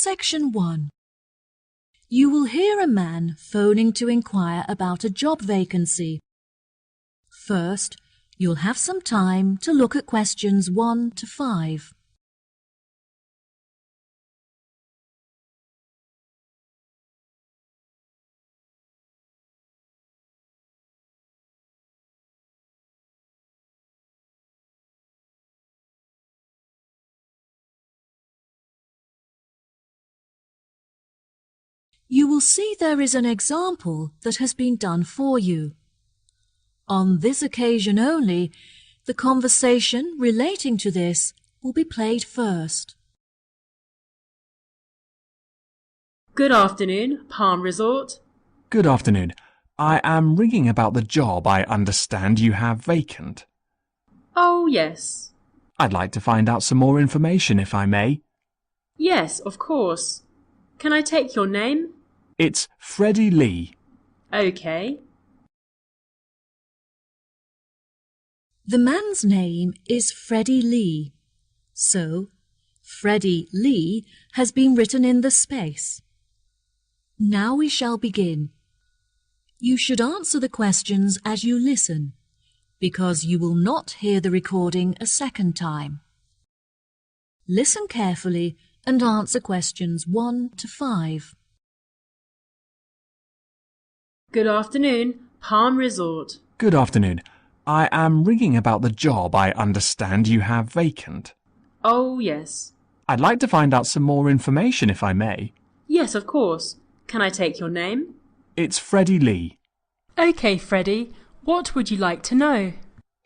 Section 1. You will hear a man phoning to inquire about a job vacancy. First, you'll have some time to look at questions 1 to 5. You will see there is an example that has been done for you. On this occasion only, the conversation relating to this will be played first. Good afternoon, Palm Resort. Good afternoon. I am ringing about the job I understand you have vacant. Oh, yes. I'd like to find out some more information if I may. Yes, of course. Can I take your name? It's Freddie Lee. OK. The man's name is Freddie Lee, so Freddie Lee has been written in the space. Now we shall begin. You should answer the questions as you listen, because you will not hear the recording a second time. Listen carefully and answer questions 1 to 5. Good afternoon, Palm Resort. Good afternoon. I am ringing about the job I understand you have vacant. Oh, yes. I'd like to find out some more information if I may. Yes, of course. Can I take your name? It's Freddie Lee. OK, Freddie. What would you like to know?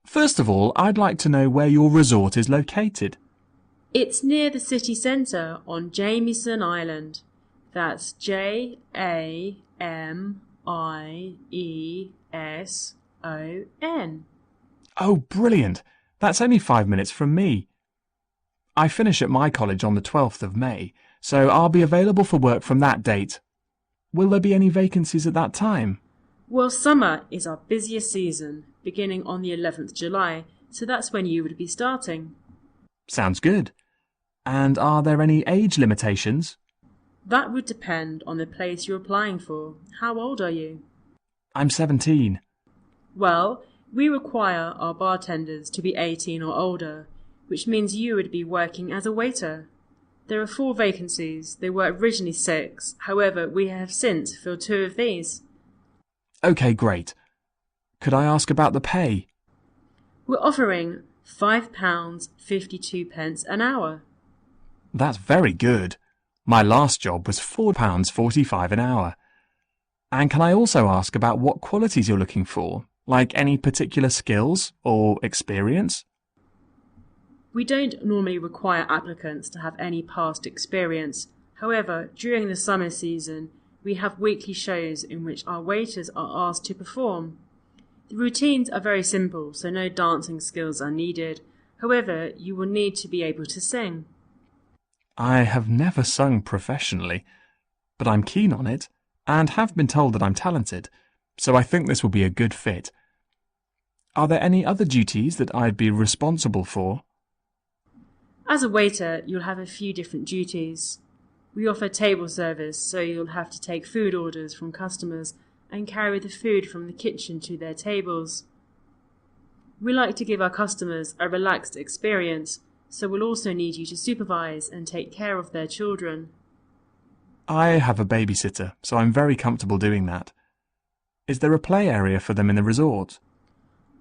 First of all, I'd like to know where your resort is located. It's near the city centre on Jamieson Island. That's Jamieson. Oh, brilliant. That's only 5 minutes from me. I finish at my college on the 12th of May, so I'll be available for work from that date. Will there be any vacancies at that time? Well, summer is our busiest season, beginning on the 11th July, so that's when you would be starting. Sounds good. And are there any age limitations? That would depend on the place you're applying for. How old are you? I'm 17. Well, we require our bartenders to be 18 or older, which means you would be working as a waiter. There are 4 vacancies. There were originally 6. However, we have since filled 2 of these. OK, great. Could I ask about the pay? We're offering £5.52 an hour. That's very good. My last job was £4.45 an hour. And can I also ask about what qualities you're looking for, like any particular skills or experience? We don't normally require applicants to have any past experience. However, during the summer season, we have weekly shows in which our waiters are asked to perform. The routines are very simple, so no dancing skills are needed. However, you will need to be able to sing. I have never sung professionally, but I'm keen on it and have been told that I'm talented, so I think this will be a good fit. Are there any other duties that I'd be responsible for? As a waiter, you'll have a few different duties. We offer table service, so you'll have to take food orders from customers and carry the food from the kitchen to their tables. We like to give our customers a relaxed experience, so we'll also need you to supervise and take care of their children. I have a babysitter, so I'm very comfortable doing that. Is there a play area for them in the resort?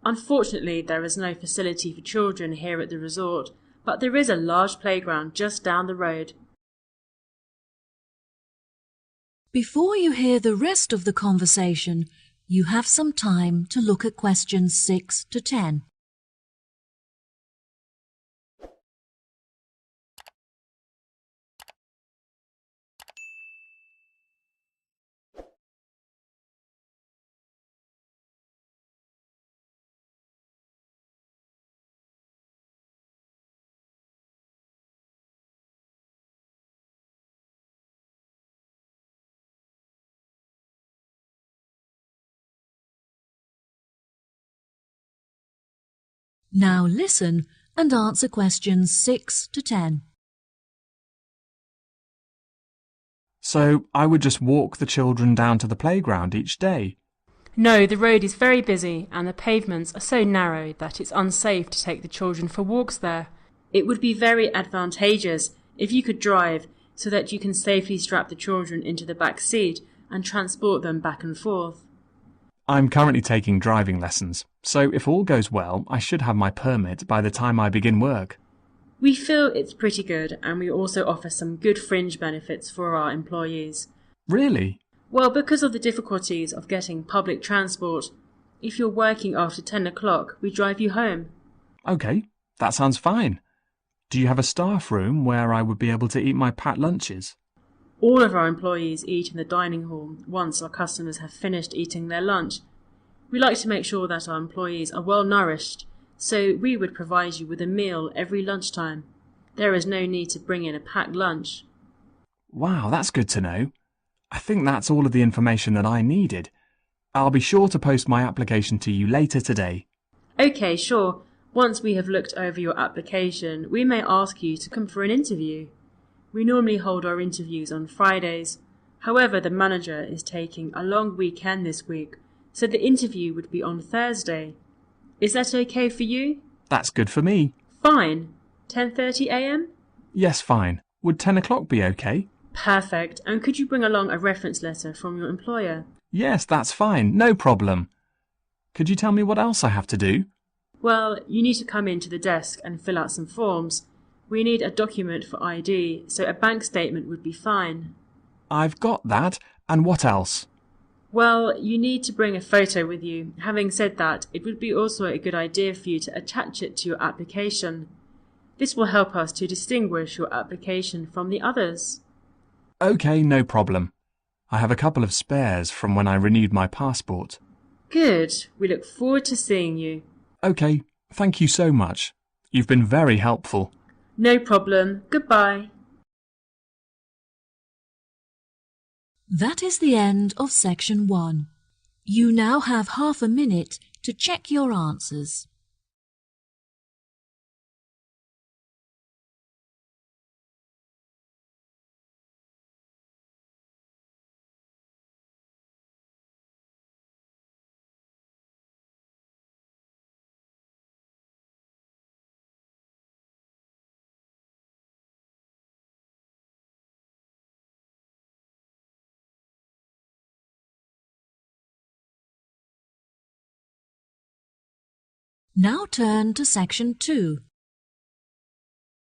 Unfortunately, there is no facility for children here at the resort, but there is a large playground just down the road. Before you hear the rest of the conversation, you have some time to look at questions 6 to 10. Now listen and answer questions 6 to 10. So I would just walk the children down to the playground each day. No, the road is very busy and the pavements are so narrow that it's unsafe to take the children for walks there. It would be very advantageous if you could drive so that you can safely strap the children into the back seat and transport them back and forth. I'm currently taking driving lessons, so if all goes well, I should have my permit by the time I begin work. We feel it's pretty good, and we also offer some good fringe benefits for our employees. Really? Well, because of the difficulties of getting public transport, if you're working after 10 o'clock, we drive you home. OK, that sounds fine. Do you have a staff room where I would be able to eat my packed lunches? All of our employees eat in the dining hall once our customers have finished eating their lunch. We like to make sure that our employees are well nourished, so we would provide you with a meal every lunchtime. There is no need to bring in a packed lunch. Wow, that's good to know. I think that's all of the information that I needed. I'll be sure to post my application to you later today. OK, sure. Once we have looked over your application, we may ask you to come for an interview. We normally hold our interviews on Fridays. However, the manager is taking a long weekend this week, so the interview would be on Thursday. Is that OK for you? That's good for me. Fine. 10:30 a.m? Yes, fine. Would 10 o'clock be OK? Perfect. And could you bring along a reference letter from your employer? Yes, that's fine. No problem. Could you tell me what else I have to do? Well, you need to come into the desk and fill out some forms. We need a document for ID, so a bank statement would be fine. I've got that. And what else? Well, you need to bring a photo with you. Having said that, it would be also a good idea for you to attach it to your application. This will help us to distinguish your application from the others. OK, no problem. I have a couple of spares from when I renewed my passport. Good. We look forward to seeing you. OK, thank you so much. You've been very helpful. No problem. Goodbye. That is the end of section 1. You now have half a minute to check your answers. Now turn to section 2.